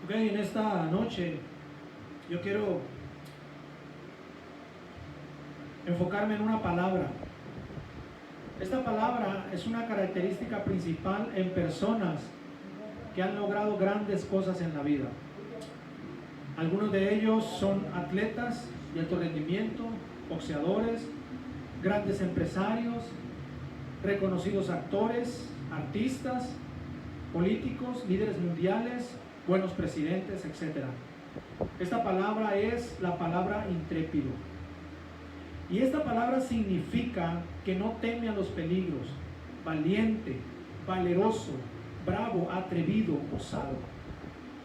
Ok, en esta noche yo quiero enfocarme en una palabra. Esta palabra es una característica principal en personas que han logrado grandes cosas en la vida. Algunos de ellos son atletas de alto rendimiento, boxeadores, grandes empresarios, reconocidos actores, artistas, políticos, líderes mundiales, buenos presidentes, etc. Esta palabra es la palabra intrépido. Y esta palabra significa que no teme a los peligros, valiente, valeroso, bravo, atrevido, osado.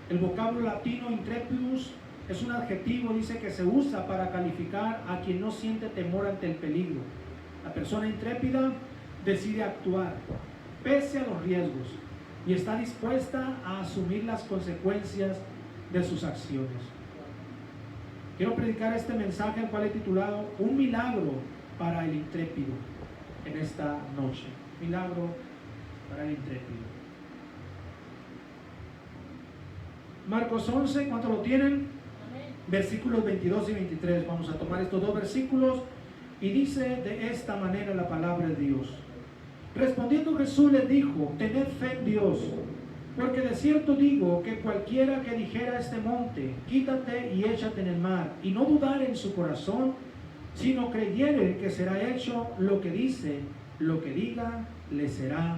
El vocablo latino intrepidus es un adjetivo, dice, que se usa para calificar a quien no siente temor ante el peligro. La persona intrépida decide actuar pese a los riesgos y está dispuesta a asumir las consecuencias de sus acciones. Quiero predicar este mensaje, el cual he titulado Un milagro para el intrépido, en esta noche. Milagro para el intrépido. Marcos 11, ¿cuánto lo tienen? Versículos 22 y 23. Vamos a tomar estos dos versículos y dice de esta manera la palabra de Dios. Respondiendo Jesús les dijo: tened fe en Dios, porque de cierto digo que cualquiera que dijera a este monte, quítate y échate en el mar, y no dudare en su corazón, sino creyere que será hecho lo que dice, lo que diga, le será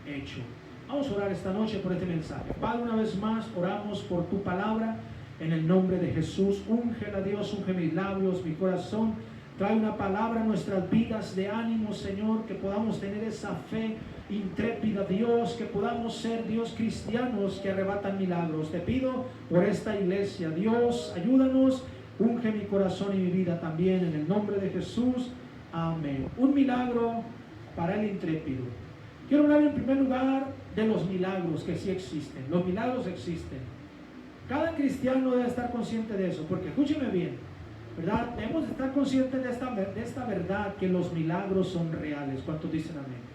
hecho. Vamos a orar esta noche por este mensaje. Padre, una vez más oramos por tu palabra, en el nombre de Jesús. Úngela, Dios, unge mis labios, mi corazón. Trae una palabra a nuestras vidas de ánimo, Señor, que podamos tener esa fe intrépida, Dios, que podamos ser, Dios, cristianos que arrebatan milagros. Te pido por esta iglesia, Dios, ayúdanos, unge mi corazón y mi vida también, en el nombre de Jesús. Amén. Un milagro para el intrépido. Quiero hablar en primer lugar de los milagros que sí existen. Los milagros existen. Cada cristiano debe estar consciente de eso, porque escúcheme bien, ¿verdad? Debemos estar conscientes de esta verdad, que los milagros son reales. ¿Cuántos dicen amén?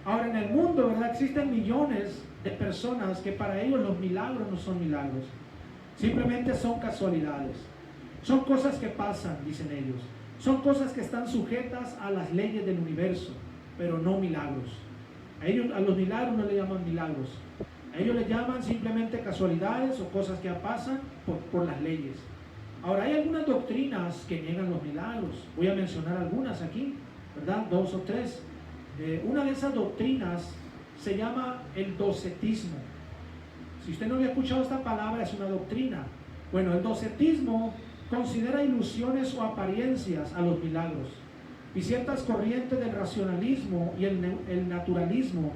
Ahora, en el mundo, ¿verdad?, existen millones de personas que para ellos los milagros no son milagros. Simplemente son casualidades. Son cosas que pasan, dicen ellos. Son cosas que están sujetas a las leyes del universo, pero no milagros. A los milagros no le llaman milagros. A ellos le llaman simplemente casualidades o cosas que pasan por las leyes. Ahora, hay algunas doctrinas que niegan los milagros. Voy a mencionar algunas aquí, ¿verdad? 2 o 3. Una de esas doctrinas se llama el docetismo. Si usted no había escuchado esta palabra, es una doctrina. Bueno, el docetismo considera ilusiones o apariencias a los milagros. Y ciertas corrientes del racionalismo y el naturalismo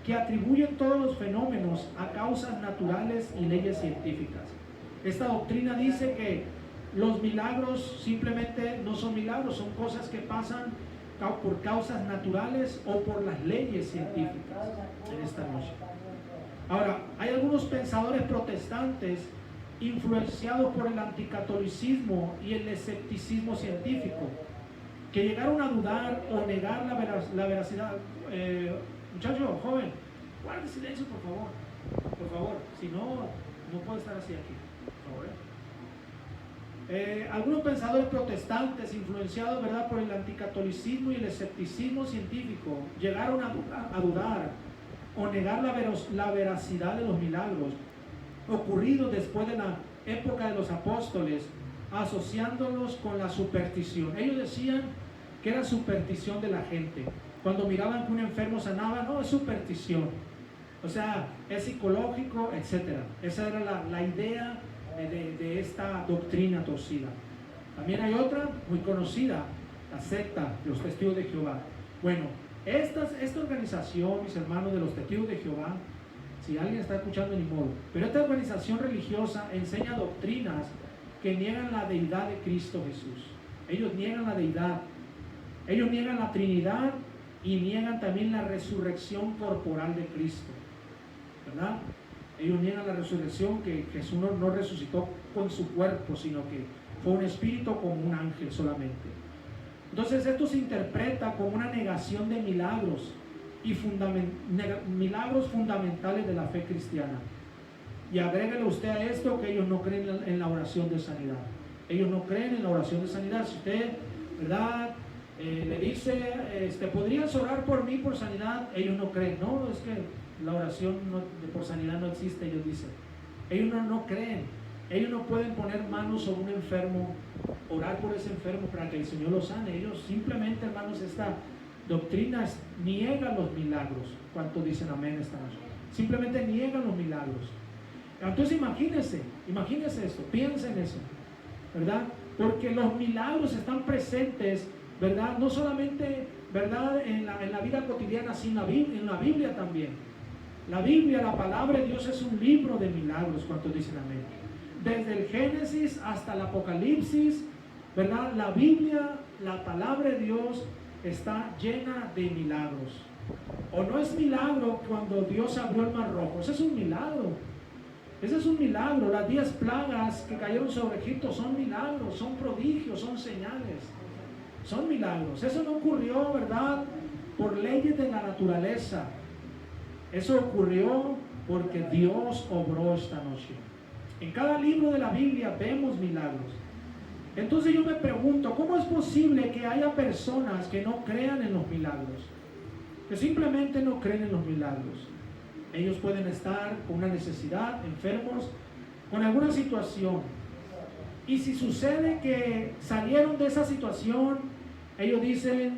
que atribuyen todos los fenómenos a causas naturales y leyes científicas. Esta doctrina dice que los milagros simplemente no son milagros, son cosas que pasan por causas naturales o por las leyes científicas en esta noche. Ahora, hay algunos pensadores protestantes influenciados por el anticatolicismo y el escepticismo científico, que llegaron a dudar o negar la veracidad. Muchacho, joven, guarde silencio, por favor. Por favor, si no, no puede estar así aquí, por favor. Algunos pensadores protestantes influenciados, ¿verdad?, por el anticatolicismo y el escepticismo científico llegaron a dudar o negar la veracidad de los milagros ocurridos después de la época de los apóstoles, asociándolos con la superstición. Ellos decían que era superstición de la gente. Cuando miraban que un enfermo sanaba, no, es superstición, o sea, es psicológico, etc. Esa era la idea de esta doctrina torcida. También hay otra muy conocida, la secta de los Testigos de Jehová. Bueno, esta organización, mis hermanos, de los Testigos de Jehová, si alguien está escuchando, ni modo, pero esta organización religiosa enseña doctrinas que niegan la deidad de Cristo Jesús. Ellos niegan la deidad, ellos niegan la Trinidad y niegan también la resurrección corporal de Cristo, ¿verdad? Ellos niegan la resurrección, que Jesús no resucitó con su cuerpo, sino que fue un espíritu como un ángel solamente. Entonces esto se interpreta como una negación de milagros y milagros fundamentales de la fe cristiana. Y agrégale usted a esto que ellos no creen en la oración de sanidad. Ellos no creen en la oración de sanidad. Si usted, ¿verdad? Le dice, ¿podrías orar por mí por sanidad? Ellos no creen. No, es que la oración por sanidad no existe, ellos dicen. Ellos no creen. Ellos no pueden poner manos sobre un enfermo, orar por ese enfermo para que el Señor lo sane. Ellos simplemente, hermanos, esta doctrina niega los milagros. ¿Cuántos dicen amén esta noche? Simplemente niegan los milagros. Entonces imagínese esto, piensen en eso, ¿verdad? Porque los milagros están presentes, ¿verdad? No solamente, ¿verdad? En la vida cotidiana, sino en la Biblia también. La Biblia, la palabra de Dios es un libro de milagros. ¿Cuántos dicen amén? Desde el Génesis hasta el Apocalipsis, ¿verdad? La Biblia, la palabra de Dios está llena de milagros. O no es milagro cuando Dios abrió el mar rojo, ese es un milagro. Ese es un milagro. Las 10 plagas que cayeron sobre Egipto son milagros, son prodigios, son señales, son milagros. Eso no ocurrió, ¿verdad?, por leyes de la naturaleza. Eso ocurrió porque Dios obró esta noche. En cada libro de la Biblia vemos milagros. Entonces yo me pregunto, ¿cómo es posible que haya personas que no crean en los milagros? Que simplemente no creen en los milagros. Ellos pueden estar con una necesidad, enfermos, con alguna situación. Y si sucede que salieron de esa situación, ellos dicen,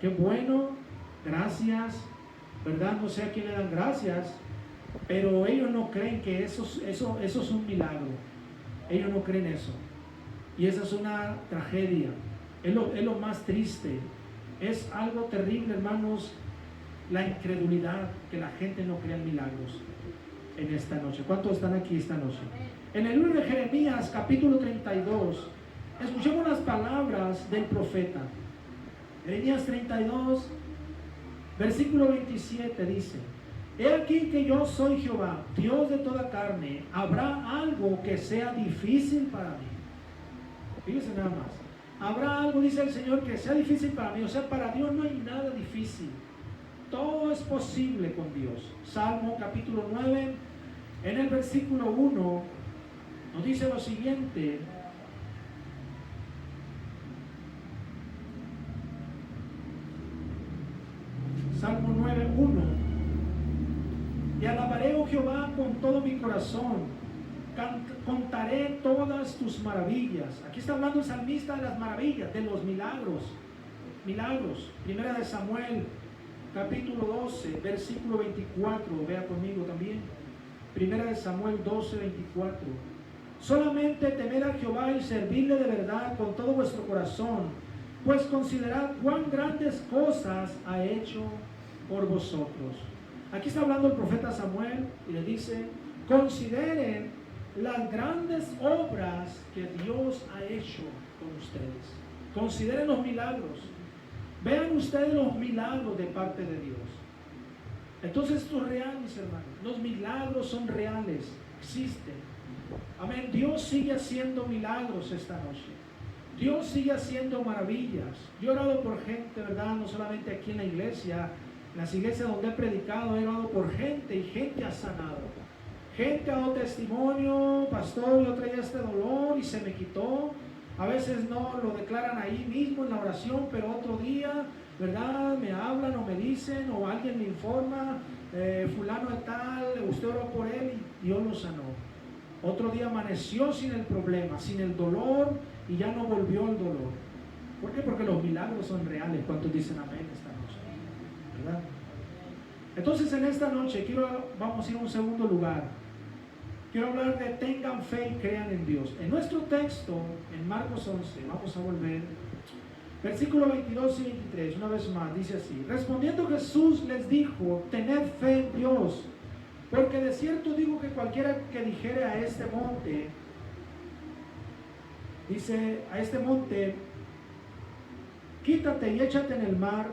qué bueno, gracias, ¿verdad? No sé a quién le dan gracias, pero ellos no creen que eso es un milagro. Ellos no creen eso. Y esa es una tragedia. Es lo más triste. Es algo terrible, hermanos, la incredulidad, que la gente no crea en milagros en esta noche. ¿Cuántos están aquí esta noche? En el libro de Jeremías, capítulo 32, escuchemos las palabras del profeta. Jeremías 32, versículo 27 dice: He aquí que yo soy Jehová, Dios de toda carne. ¿Habrá algo que sea difícil para mí? Fíjense nada más. Habrá algo, dice el Señor, que sea difícil para mí. O sea, para Dios no hay nada difícil. Todo es posible con Dios. Salmo capítulo 9, en el versículo 1, nos dice lo siguiente: Salmo 9, 1. Y alabaré, oh Jehová, con todo mi corazón. Contaré todas tus maravillas. Aquí está hablando el salmista de las maravillas, de los milagros. Milagros. Primera de Samuel, capítulo 12, versículo 24. Vea conmigo también. Primera de Samuel 12, 24. Solamente temed a Jehová y servirle de verdad con todo vuestro corazón, pues considerad cuán grandes cosas ha hecho por vosotros. Aquí está hablando el profeta Samuel y le dice: consideren las grandes obras que Dios ha hecho con ustedes. Consideren los milagros. Vean ustedes los milagros de parte de Dios. Entonces esto es real, mis hermanos. Los milagros son reales, existen. Amén. Dios sigue haciendo milagros esta noche. Dios sigue haciendo maravillas. Yo he orado por gente, ¿verdad? No solamente aquí en la iglesia, en las iglesias donde he predicado, he orado por gente y gente ha sanado. Gente ha dado testimonio: pastor, yo traía este dolor y se me quitó. A veces no lo declaran ahí mismo en la oración, pero otro día, ¿verdad?, me hablan o me dicen, o alguien me informa, fulano de tal, usted oró por él y Dios lo sanó. Otro día amaneció sin el problema, sin el dolor, y ya no volvió el dolor. ¿Por qué? Porque los milagros son reales. ¿Cuántos dicen amén esta noche? ¿Verdad? Entonces en esta noche vamos a ir a un segundo lugar. Quiero hablar de tengan fe y crean en Dios. En nuestro texto, en Marcos 11, vamos a volver, versículos 22 y 23, una vez más, dice así: respondiendo Jesús les dijo: tened fe en Dios, porque de cierto digo que cualquiera que dijere a este monte, dice a este monte, quítate y échate en el mar,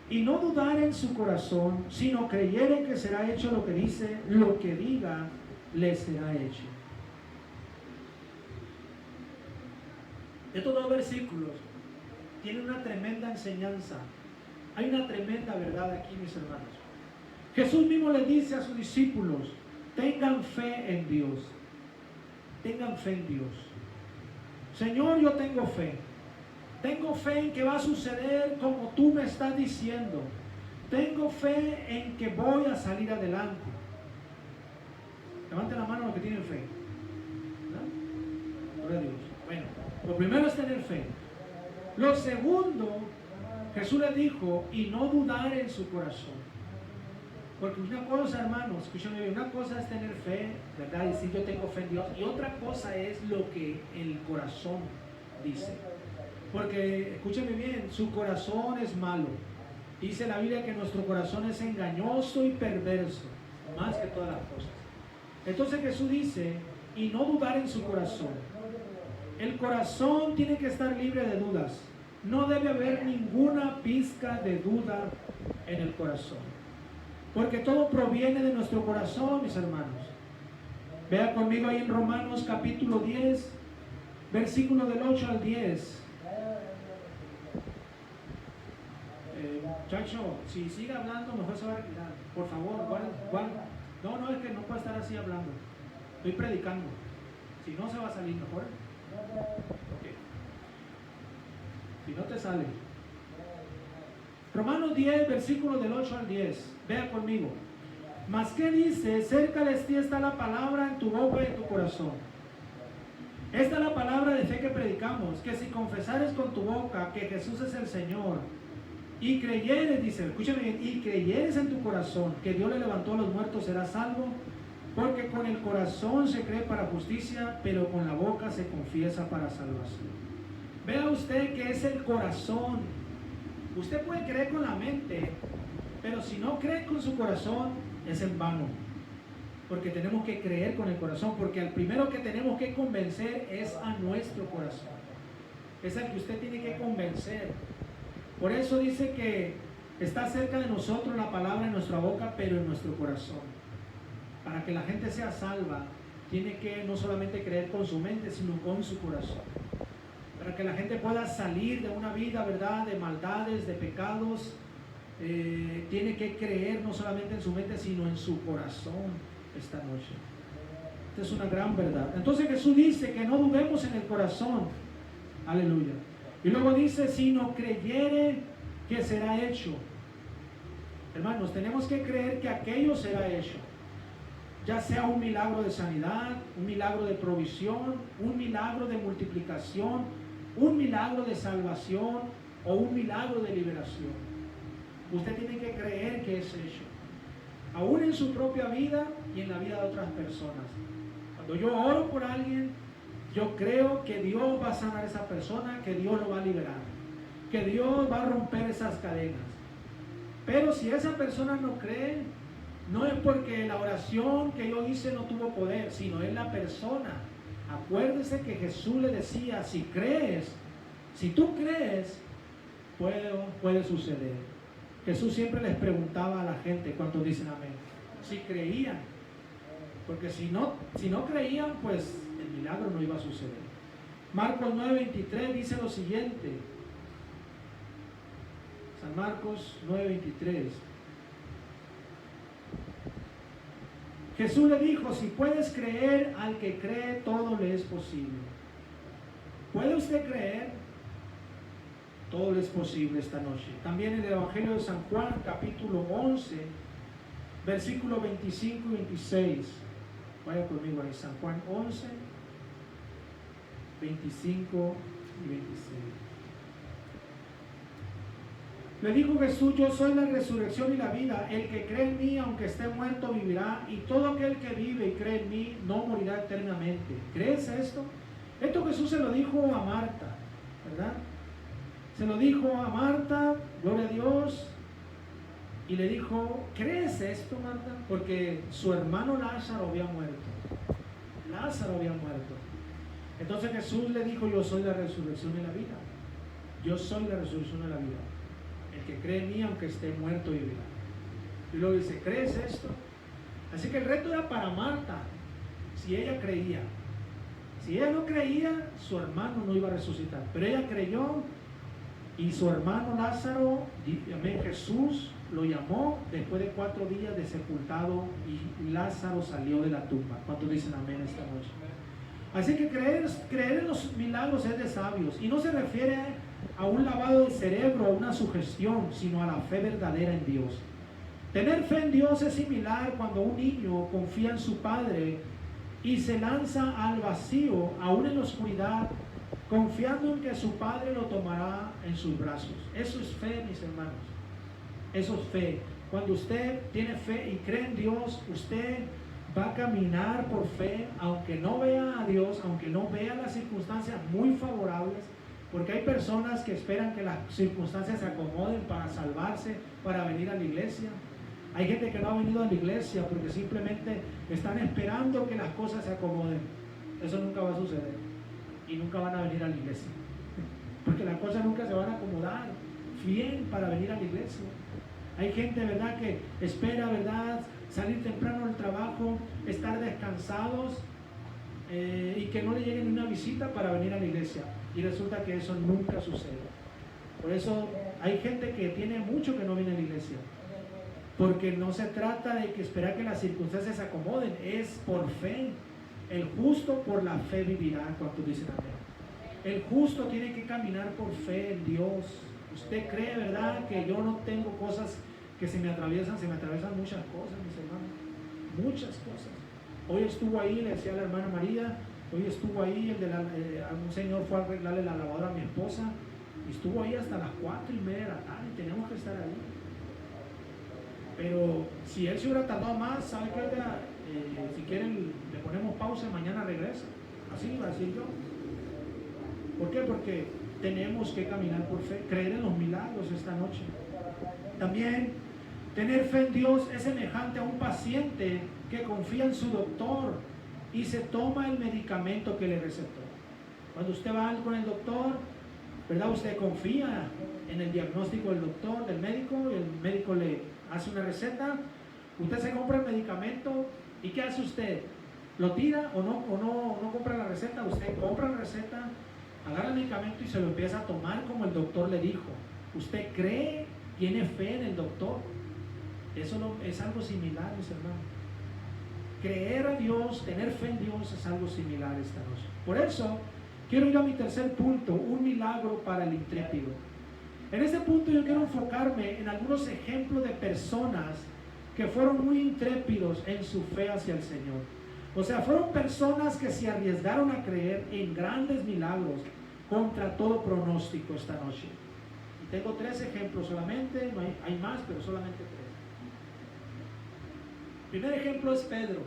y no dudar en su corazón, sino creyere que será hecho lo que dice, lo que diga, le será hecho. Estos dos versículos tienen una tremenda enseñanza. Hay una tremenda verdad aquí, mis hermanos. Jesús mismo le dice a sus discípulos: tengan fe en Dios. Tengan fe en Dios. Señor, yo tengo fe. Tengo fe en que va a suceder como tú me estás diciendo. Tengo fe en que voy a salir adelante. Levanten la mano los que tienen fe. ¿Verdad? Gloria a Dios. Bueno, lo primero es tener fe. Lo segundo, Jesús le dijo, y no dudar en su corazón. Porque una cosa, hermanos, escúchame bien, una cosa es tener fe, ¿verdad? Y decir yo tengo fe en Dios. Y otra cosa es lo que el corazón dice. Porque, escúchame bien, su corazón es malo. Dice la Biblia que nuestro corazón es engañoso y perverso, más que todas las cosas. Entonces Jesús dice, y no dudar en su corazón. El corazón tiene que estar libre de dudas. No debe haber ninguna pizca de duda en el corazón. Porque todo proviene de nuestro corazón, mis hermanos. Vea conmigo ahí en Romanos capítulo 10, versículo del 8 al 10. Muchacho, si sigue hablando, mejor se va a retirar. Por favor, guarda. No, es que no puede estar así hablando. Estoy predicando. Si no, se va a salir mejor. Okay. Si no te sale. Romanos 10, versículo del 8 al 10. Vea conmigo. Mas ¿qué dice? Cerca de ti está la palabra en tu boca y en tu corazón. Esta es la palabra de fe que predicamos, que si confesares con tu boca que Jesús es el Señor, y creyeres, dice, escúchame bien, y creyeres en tu corazón que Dios le levantó a los muertos, serás salvo, porque con el corazón se cree para justicia, pero con la boca se confiesa para salvación. Vea usted que es el corazón. Usted puede creer con la mente, pero si no cree con su corazón, es en vano. Porque tenemos que creer con el corazón, porque al primero que tenemos que convencer es a nuestro corazón. Es al que usted tiene que convencer. Por eso dice que está cerca de nosotros la palabra en nuestra boca, pero en nuestro corazón. Para que la gente sea salva, tiene que no solamente creer con su mente, sino con su corazón. Para que la gente pueda salir de una vida, ¿verdad?, de maldades, de pecados, tiene que creer no solamente en su mente, sino en su corazón esta noche. Esta es una gran verdad. Entonces Jesús dice que no dudemos en el corazón. Aleluya. Y luego dice, si no creyere, que será hecho. Hermanos, tenemos que creer que aquello será hecho. Ya sea un milagro de sanidad, un milagro de provisión, un milagro de multiplicación, un milagro de salvación o un milagro de liberación. Usted tiene que creer que es hecho. Aún en su propia vida y en la vida de otras personas. Cuando yo oro por alguien, yo creo que Dios va a sanar a esa persona, que Dios lo va a liberar, que Dios va a romper esas cadenas. Pero si esa persona no cree, no es porque la oración que yo hice no tuvo poder, sino es la persona. Acuérdese que Jesús le decía, si crees, si tú crees, puede suceder. Jesús siempre les preguntaba a la gente, ¿cuántos dicen amén? Si creían, porque si no creían, pues el milagro no iba a suceder. Marcos 9:23 dice lo siguiente. San Marcos 9:23. Jesús le dijo, si puedes creer, al que cree todo le es posible. ¿Puede usted creer? Todo le es posible esta noche. También en el Evangelio de San Juan, capítulo 11, versículos 25 y 26. Vaya conmigo ahí, San Juan 11, 25 y 26. Le dijo Jesús, yo soy la resurrección y la vida. El que cree en mí, aunque esté muerto, vivirá. Y todo aquel que vive y cree en mí, no morirá eternamente. ¿Crees esto? Esto Jesús se lo dijo a Marta, ¿verdad? Se lo dijo a Marta, gloria a Dios. Y le dijo, ¿crees esto, Marta? Porque su hermano Lázaro había muerto. Lázaro había muerto. Entonces Jesús le dijo, yo soy la resurrección y la vida. Yo soy la resurrección y la vida. El que cree en mí, aunque esté muerto, vivirá. Y luego dice, ¿crees esto? Así que el reto era para Marta, si ella creía. Si ella no creía, su hermano no iba a resucitar. Pero ella creyó y su hermano Lázaro, amén, Jesús, lo llamó después de 4 días de sepultado y Lázaro salió de la tumba. ¿Cuántos dicen amén esta noche? Así que creer en los milagros es de sabios, y no se refiere a un lavado de cerebro o una sugestión, sino a la fe verdadera en Dios. Tener fe en Dios es similar cuando un niño confía en su padre y se lanza al vacío, aún en la oscuridad, confiando en que su padre lo tomará en sus brazos. Eso es fe, mis hermanos. Eso es fe. Cuando usted tiene fe y cree en Dios, usted va a caminar por fe, aunque no vea a Dios, aunque no vea las circunstancias muy favorables, porque hay personas que esperan que las circunstancias se acomoden para salvarse, para venir a la iglesia. Hay gente que no ha venido a la iglesia porque simplemente están esperando que las cosas se acomoden. Eso nunca va a suceder y nunca van a venir a la iglesia, porque las cosas nunca se van a acomodar bien para venir a la iglesia. Hay gente, ¿verdad?, que espera, ¿verdad?, salir temprano del trabajo, estar descansados y que no le llegue ni una visita para venir a la iglesia, y resulta que eso nunca sucede. Por eso hay gente que tiene mucho que no viene a la iglesia, porque no se trata de que esperar que las circunstancias se acomoden, es por fe. El justo por la fe vivirá. ¿Cuántos dicen amén? El justo tiene que caminar por fe en Dios. Usted cree, ¿verdad?, que yo no tengo cosas que se me atraviesan muchas cosas, mis hermanos, muchas cosas. Hoy estuvo ahí, le decía a la hermana María, hoy estuvo ahí, un señor fue a arreglarle la lavadora a mi esposa, y estuvo ahí hasta las 4:30 de la tarde, y tenemos que estar ahí. Pero si él se hubiera tardado más, ¿sabe qué? Si quieren, le ponemos pausa y mañana regresa. Así iba a decir yo. ¿Por qué? Porque tenemos que caminar por fe, creer en los milagros esta noche. También tener fe en Dios es semejante a un paciente que confía en su doctor y se toma el medicamento que le recetó. Cuando usted va con el doctor, ¿verdad?, usted confía en el diagnóstico del doctor, del médico, y el médico le hace una receta, usted se compra el medicamento, ¿y qué hace usted? ¿Lo tira o no compra la receta? Usted compra la receta, agarra el medicamento y se lo empieza a tomar como el doctor le dijo. Usted cree, tiene fe en el doctor. Eso es algo similar, mis hermanos. Creer a Dios, tener fe en Dios es algo similar esta noche. Por eso quiero ir a mi tercer punto, un milagro para el intrépido. En este punto yo quiero enfocarme en algunos ejemplos de personas que fueron muy intrépidos en su fe hacia el Señor. O sea, fueron personas que se arriesgaron a creer en grandes milagros contra todo pronóstico esta noche. Y tengo 3 ejemplos solamente, no hay más, pero solamente 3. El primer ejemplo es Pedro.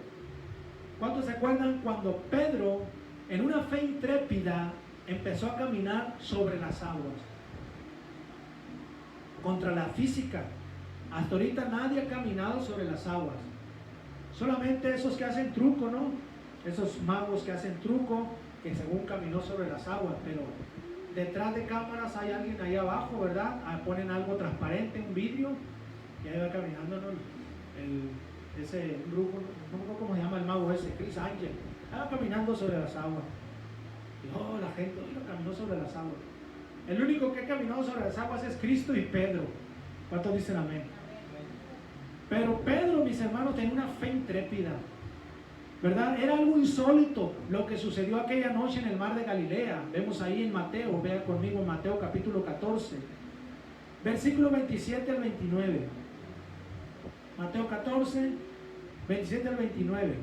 ¿Cuántos se acuerdan cuando Pedro, en una fe intrépida, empezó a caminar sobre las aguas? Contra la física. Hasta ahorita nadie ha caminado sobre las aguas. Solamente esos que hacen truco, ¿no? Esos magos que hacen truco, que según caminó sobre las aguas, pero detrás de cámaras hay alguien ahí abajo, ¿verdad? Ponen algo transparente, un vidrio, y ahí va caminando, ¿no? Ese grupo, no me acuerdo cómo se llama el mago ese, Chris Angel, va caminando sobre las aguas. Y la gente caminó sobre las aguas. El único que ha caminado sobre las aguas es Cristo y Pedro. ¿Cuántos dicen amén? Pero Pedro, mis hermanos, tenía una fe intrépida, ¿verdad? Era algo insólito lo que sucedió aquella noche en el mar de Galilea. Vemos ahí en Mateo, vea conmigo en Mateo capítulo 14, versículo 27 al 29. Mateo 14, 27 al 29.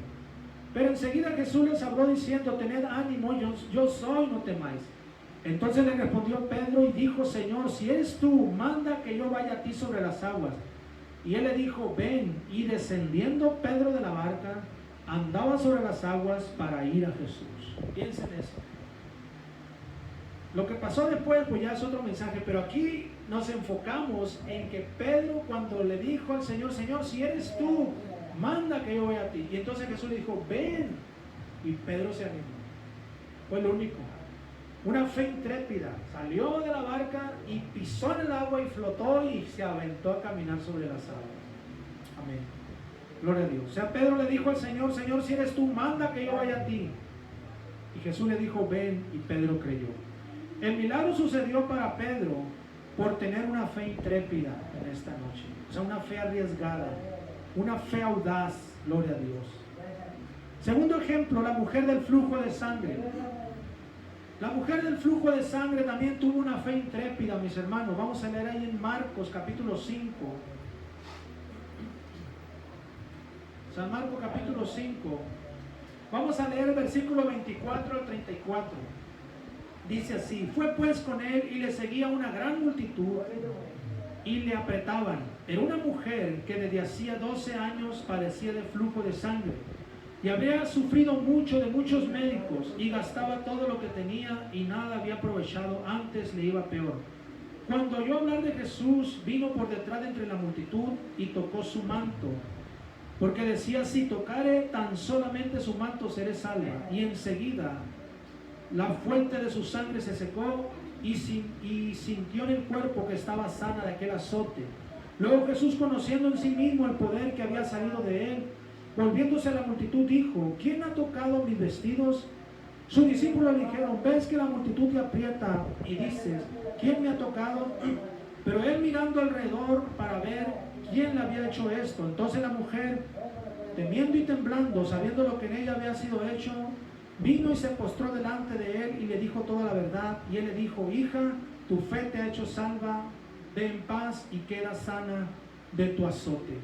Pero enseguida Jesús les habló diciendo: tened ánimo, yo soy, no temáis. Entonces le respondió Pedro y dijo: Señor, si eres tú, manda que yo vaya a ti sobre las aguas. Y él le dijo: ven. Y descendiendo Pedro de la barca, andaba sobre las aguas para ir a Jesús. Piensen eso. Lo que pasó después, pues ya es otro mensaje, pero aquí nos enfocamos en que Pedro, cuando le dijo al Señor: Señor, si eres tú, manda que yo vaya a ti. Y entonces Jesús le dijo: ven. Y Pedro se animó. Fue lo único. Una fe intrépida. Salió de la barca y pisó en el agua y flotó y se aventó a caminar sobre las aguas. Amén. Gloria a Dios. O sea, Pedro le dijo al Señor: Señor, si eres tú, manda que yo vaya a ti. Y Jesús le dijo: ven. Y Pedro creyó. El milagro sucedió para Pedro por tener una fe intrépida en esta noche. O sea, una fe arriesgada, una fe audaz, gloria a Dios. Segundo ejemplo, la mujer del flujo de sangre. La mujer del flujo de sangre también tuvo una fe intrépida, mis hermanos. Vamos a leer ahí en Marcos capítulo 5. San Marcos capítulo 5. Vamos a leer el versículo 24 al 34. Dice así: fue pues con él y le seguía una gran multitud y le apretaban. Era una mujer que desde hacía 12 años padecía de flujo de sangre y había sufrido mucho de muchos médicos y gastaba todo lo que tenía y nada había aprovechado, antes le iba peor. Cuando oyó hablar de Jesús, vino por detrás de entre la multitud y tocó su manto, porque decía: si tocare tan solamente su manto, seré salva. Y enseguida la fuente de su sangre se secó y sintió en el cuerpo que estaba sana de aquel azote. Luego Jesús, conociendo en sí mismo el poder que había salido de él, volviéndose a la multitud, dijo: ¿quién ha tocado mis vestidos? Sus discípulos le dijeron: ves que la multitud te aprieta y dices: ¿quién me ha tocado? Pero él, mirando alrededor para ver quién le había hecho esto, entonces la mujer, temiendo y temblando, sabiendo lo que en ella había sido hecho, vino y se postró delante de él y le dijo toda la verdad. Y él le dijo: hija, tu fe te ha hecho salva, ve en paz y queda sana de tu azote.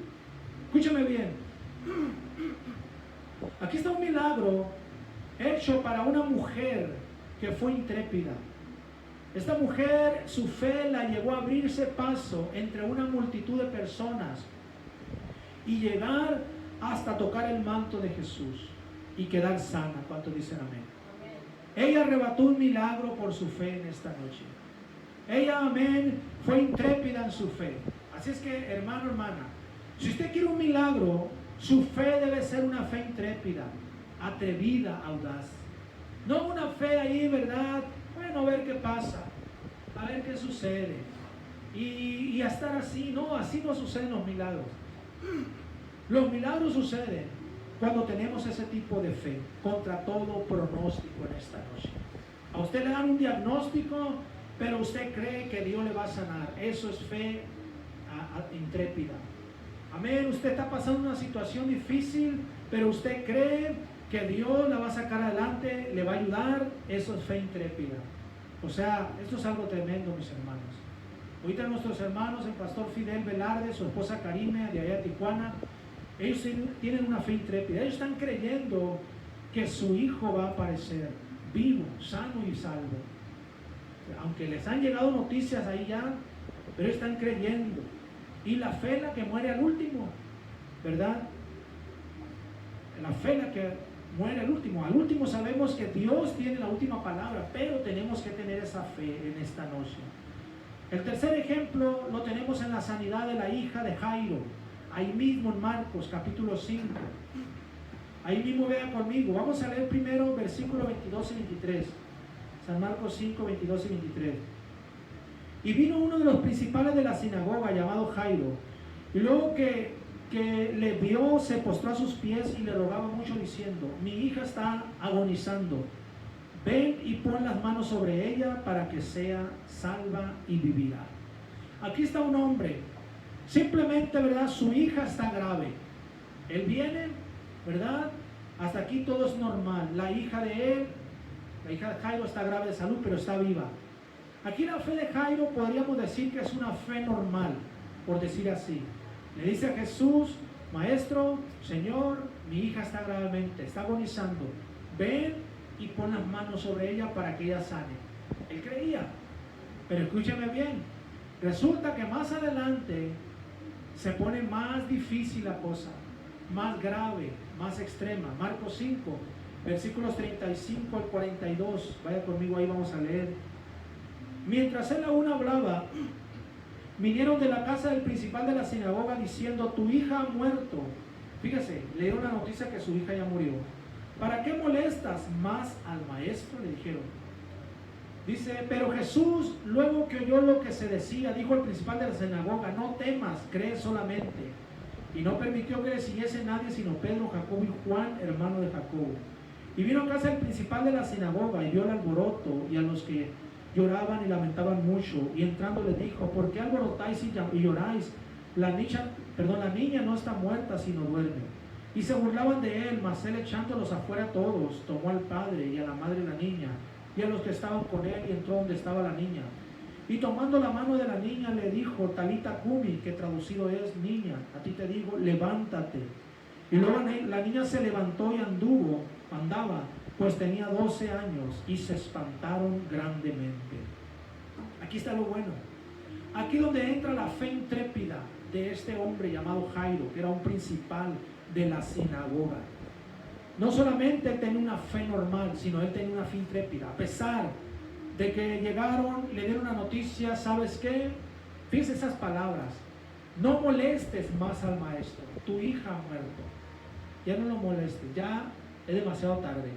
Escúchame bien. Aquí está un milagro hecho para una mujer que fue intrépida. Esta mujer, su fe la llevó a abrirse paso entre una multitud de personas y llegar hasta tocar el manto de Jesús y quedar sana. ¿Cuántos dicen amén? Ella arrebató un milagro por su fe en esta noche. Ella, amén, fue intrépida en su fe. Así es que, hermano, hermana, si usted quiere un milagro, su fe debe ser una fe intrépida, atrevida, audaz. No una fe ahí, ¿verdad? Bueno, a ver qué pasa, a ver qué sucede. Y a estar así. No, así no suceden los milagros. Los milagros suceden cuando tenemos ese tipo de fe, contra todo pronóstico en esta noche. A usted le dan un diagnóstico, pero usted cree que Dios le va a sanar. Eso es fe intrépida. Amén. Usted está pasando una situación difícil, pero usted cree que Dios la va a sacar adelante, le va a ayudar. Eso es fe intrépida. O sea, esto es algo tremendo, mis hermanos. Ahorita nuestros hermanos, el pastor Fidel Velarde, su esposa Karime, de allá de Tijuana, ellos tienen una fe intrépida. Ellos están creyendo que su hijo va a aparecer vivo, sano y salvo. Aunque les han llegado noticias ahí ya, pero están creyendo. Y la fe es la que muere al último, ¿verdad? La fe es la que muere al último. Al último sabemos que Dios tiene la última palabra, pero tenemos que tener esa fe en esta noche. El tercer ejemplo lo tenemos en la sanidad de la hija de Jairo, ahí mismo en Marcos capítulo 5. Ahí mismo vea conmigo. Vamos a leer primero versículos 22 y 23. San Marcos 5, 22 y 23. Y vino uno de los principales de la sinagoga, llamado Jairo, y luego que le vio, se postró a sus pies y le rogaba mucho, diciendo: mi hija está agonizando, ven y pon las manos sobre ella para que sea salva y vivirá. Aquí está un hombre, simplemente, ¿verdad? Su hija está grave. Él viene, ¿verdad? Hasta aquí todo es normal. La hija de él, la hija de Jairo, está grave de salud, pero está viva. Aquí la fe de Jairo podríamos decir que es una fe normal, por decir así. Le dice a Jesús: maestro, Señor, mi hija está gravemente, está agonizando, ven y pon las manos sobre ella para que ella sane. Él creía, pero escúcheme bien, resulta que más adelante se pone más difícil la cosa, más grave, más extrema. Marcos 5, versículos 35 al 42, vaya conmigo ahí, vamos a leer. Mientras él aún hablaba, vinieron de la casa del principal de la sinagoga diciendo: tu hija ha muerto. Fíjese, le dieron la noticia que su hija ya murió. ¿Para qué molestas más al maestro?, le dijeron. Dice: pero Jesús, luego que oyó lo que se decía, dijo al principal de la sinagoga: no temas, cree solamente. Y no permitió que le siguiese nadie sino Pedro, Jacobo y Juan, hermano de Jacobo. Y vino a casa del principal de la sinagoga y vio el alboroto y a los que lloraban y lamentaban mucho, y entrando les dijo: ¿por qué alborotáis y lloráis? la niña no está muerta, sino duerme. Y se burlaban de él, mas él, echándolos afuera todos, tomó al padre y a la madre de la niña y a los que estaban con él, y entró donde estaba la niña. Y tomando la mano de la niña le dijo, Talita Cumi, que traducido es, niña, a ti te digo, levántate. Y luego la niña se levantó y andaba, pues tenía 12 años, y se espantaron grandemente. Aquí está lo bueno. Aquí donde entra la fe intrépida de este hombre llamado Jairo, que era un principal de la sinagoga. No solamente él tenía una fe normal, sino él tenía una fe intrépida. A pesar de que llegaron y le dieron una noticia, ¿sabes qué? Fíjense esas palabras: no molestes más al maestro, tu hija ha muerto. Ya no lo molestes, ya es demasiado tarde.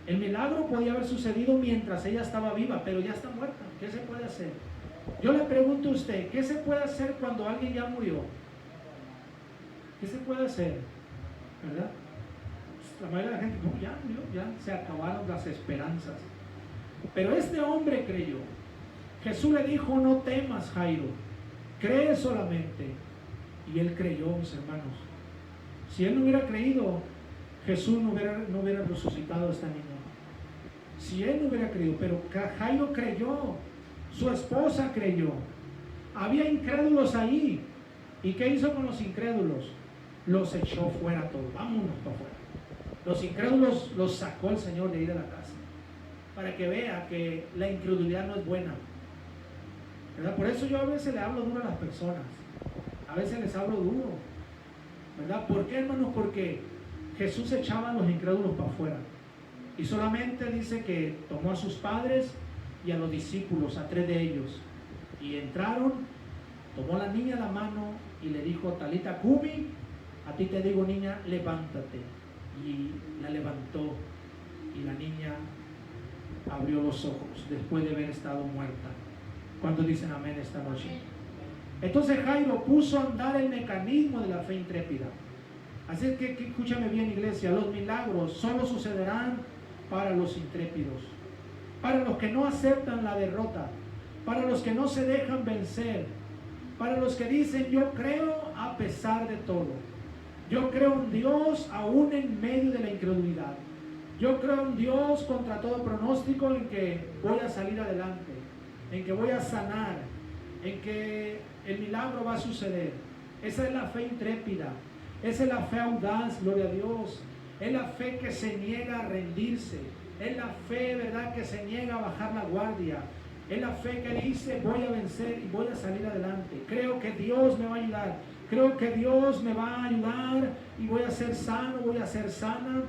El milagro podía haber sucedido mientras ella estaba viva, pero ya está muerta. ¿Qué se puede hacer? Yo le pregunto a usted, ¿qué se puede hacer cuando alguien ya murió? ¿Qué se puede hacer? ¿Verdad? La mayoría de la gente, no, ya murió, ya se acabaron las esperanzas. Pero este hombre creyó. Jesús le dijo, no temas, Jairo, cree solamente. Y él creyó, mis hermanos. Si él no hubiera creído, Jesús no hubiera resucitado a esta niña. Si él no hubiera creído, pero Jairo creyó, su esposa creyó. Había incrédulos ahí. ¿Y qué hizo con los incrédulos? Los echó fuera todos. Vámonos para afuera. Los incrédulos los sacó el Señor de ir a la casa, para que vea que la incredulidad no es buena, ¿verdad? Por eso yo a veces le hablo duro a las personas, a veces les hablo duro, ¿verdad? ¿Por qué, hermanos? Porque Jesús echaba a los incrédulos para afuera, y solamente dice que tomó a sus padres y a los discípulos, a 3 de ellos, y entraron, tomó a la niña a la mano y le dijo, Talita Cumi, a ti te digo, niña, levántate. Y la levantó, y la niña abrió los ojos después de haber estado muerta. ¿Cuántos dicen amén esta noche? Entonces Jairo puso a andar el mecanismo de la fe intrépida. Así que escúchame bien, iglesia, los milagros solo sucederán para los intrépidos, para los que no aceptan la derrota, para los que no se dejan vencer, para los que dicen yo creo a pesar de todo. Yo creo en Dios aún en medio de la incredulidad. Yo creo en Dios contra todo pronóstico, en que voy a salir adelante, en que voy a sanar, en que el milagro va a suceder. Esa es la fe intrépida, esa es la fe audaz, gloria a Dios. Es la fe que se niega a rendirse, es la fe, ¿verdad?, que se niega a bajar la guardia. Es la fe que dice voy a vencer y voy a salir adelante. Creo que Dios me va a ayudar. Creo que Dios me va a ayudar y voy a ser sano, voy a ser sana.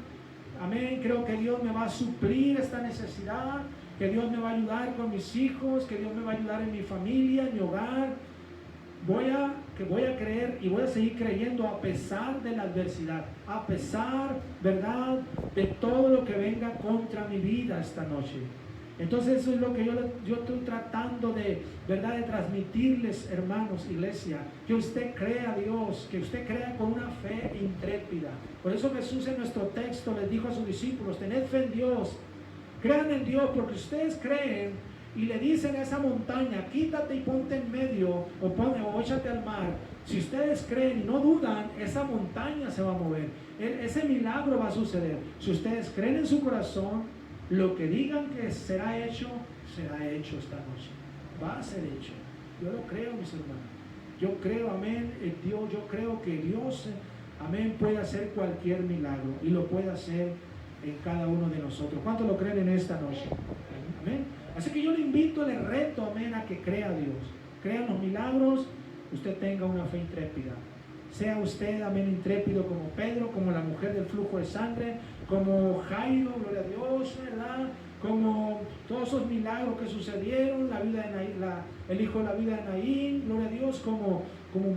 Amén. Creo que Dios me va a suplir esta necesidad, que Dios me va a ayudar con mis hijos, que Dios me va a ayudar en mi familia, en mi hogar. Voy a creer y voy a seguir creyendo a pesar de la adversidad, a pesar, ¿verdad?, de todo lo que venga contra mi vida esta noche. Entonces eso es lo que yo estoy tratando de, ¿verdad?, de transmitirles, hermanos, iglesia, que usted crea a Dios, que usted crea con una fe intrépida. Por eso Jesús en nuestro texto les dijo a sus discípulos, tened fe en Dios, crean en Dios, porque ustedes creen y le dicen a esa montaña, quítate y ponte en medio, o échate al mar. Si ustedes creen y no dudan, esa montaña se va a mover, ese milagro va a suceder. Si ustedes creen en su corazón, lo que digan que será hecho esta noche. Va a ser hecho. Yo lo creo, mis hermanos. Yo creo, amén, Dios, yo creo que Dios, amén, puede hacer cualquier milagro y lo puede hacer en cada uno de nosotros. ¿Cuántos lo creen en esta noche? Amén. Así que yo le invito, le reto, amén, a que crea a Dios. Crea en los milagros, usted tenga una fe intrépida. Sea usted, amén, intrépido como Pedro, como la mujer del flujo de sangre, como Jairo, gloria a Dios, ¿verdad? Como todos esos milagros que sucedieron, la vida de Naín, el hijo de la vida de Naín, gloria a Dios, como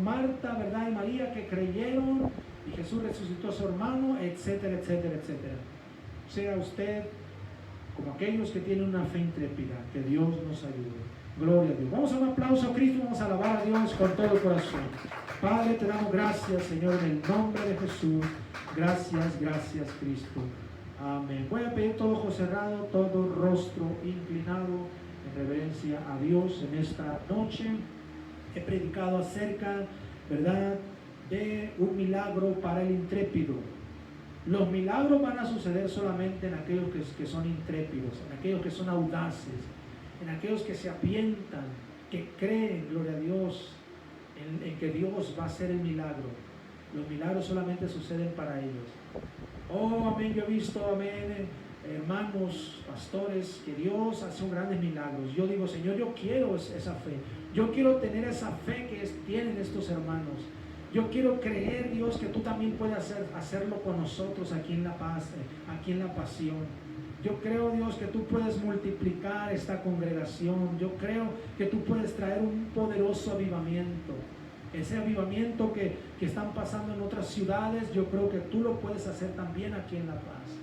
Marta, ¿verdad?, y María, que creyeron, y Jesús resucitó a su hermano, etcétera, etcétera, etcétera. Sea usted como aquellos que tienen una fe intrépida. Que Dios nos ayude. Gloria a Dios. Vamos a un aplauso a Cristo, vamos a alabar a Dios con todo el corazón. Padre, te damos gracias, Señor, en el nombre de Jesús. Gracias, gracias, Cristo. Amén. Voy a pedir todo ojo cerrado, todo rostro inclinado en reverencia a Dios en esta noche. He predicado acerca ¿verdad?, de un milagro para el intrépido. Los milagros van a suceder solamente en aquellos que son intrépidos, en aquellos que son audaces, en aquellos que se avientan, que creen, gloria a Dios, en que Dios va a hacer el milagro. Los milagros solamente suceden para ellos. Oh, amén, yo he visto, amén, hermanos, pastores, que Dios hace grandes milagros. Yo digo, Señor, yo quiero esa fe. Yo quiero tener esa fe que tienen estos hermanos. Yo quiero creer, Dios, que tú también puedes hacerlo con nosotros aquí en La Paz, aquí en La Pasión. Yo creo, Dios, que tú puedes multiplicar esta congregación. Yo creo que tú puedes traer un poderoso avivamiento. Ese avivamiento que están pasando en otras ciudades, yo creo que tú lo puedes hacer también aquí en La Paz.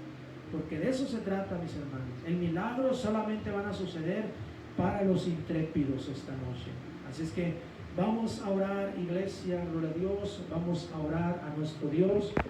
Porque de eso se trata, mis hermanos. El milagro solamente van a suceder para los intrépidos esta noche. Así es que vamos a orar, iglesia, gloria a Dios. Vamos a orar a nuestro Dios.